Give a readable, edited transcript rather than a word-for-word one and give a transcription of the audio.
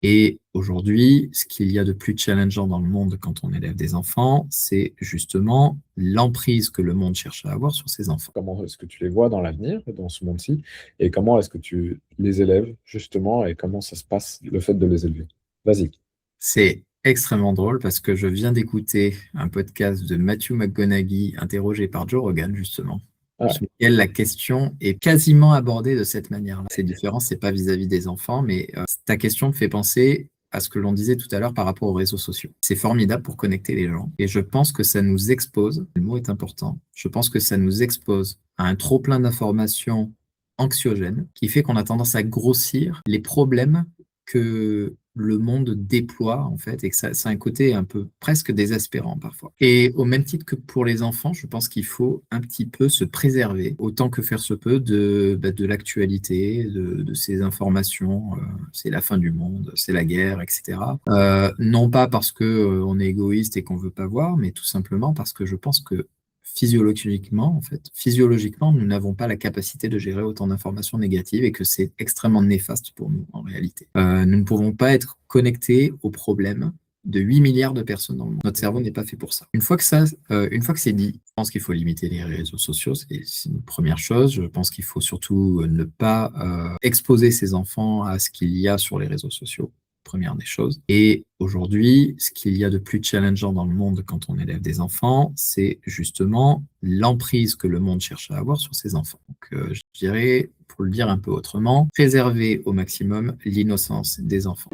Et aujourd'hui, ce qu'il y a de plus challengeant dans le monde quand on élève des enfants, c'est justement l'emprise que le monde cherche à avoir sur ses enfants. Comment est-ce que tu les vois dans l'avenir, dans ce monde-ci, et comment est-ce que tu les élèves, justement, et comment ça se passe, le fait de les élever? Vas-y. C'est extrêmement drôle parce que je viens d'écouter un podcast de Matthew McConaughey interrogé par Joe Rogan, justement, Ah, sur lequel la question est quasiment abordée de cette manière-là. C'est différent, c'est pas vis-à-vis des enfants, mais ta question me fait penser à ce que l'on disait tout à l'heure par rapport aux réseaux sociaux. C'est formidable pour connecter les gens et je pense que ça nous expose, le mot est important, je pense que ça nous expose à un trop-plein d'informations anxiogènes qui fait qu'on a tendance à grossir les problèmes que le monde déploie, en fait, et que ça a un côté un peu presque désespérant parfois. Et au même titre que pour les enfants, je pense qu'il faut un petit peu se préserver, autant que faire se peut, de l'actualité, de ces informations. C'est la fin du monde, c'est la guerre, etc. Non pas parce que on est égoïste et qu'on veut pas voir, mais tout simplement parce que je pense que physiologiquement, nous n'avons pas la capacité de gérer autant d'informations négatives et que c'est extrêmement néfaste pour nous en réalité. Nous ne pouvons pas être connectés aux problèmes de 8 milliards de personnes dans le monde. Notre cerveau n'est pas fait pour ça. Une fois que c'est dit, je pense qu'il faut limiter les réseaux sociaux, c'est une première chose. Je pense qu'il faut surtout ne pas exposer ses enfants à ce qu'il y a sur les réseaux sociaux. Première des choses. Et aujourd'hui, ce qu'il y a de plus challengeant dans le monde quand on élève des enfants, c'est justement l'emprise que le monde cherche à avoir sur ses enfants. Donc, je dirais, pour le dire un peu autrement, préserver au maximum l'innocence des enfants.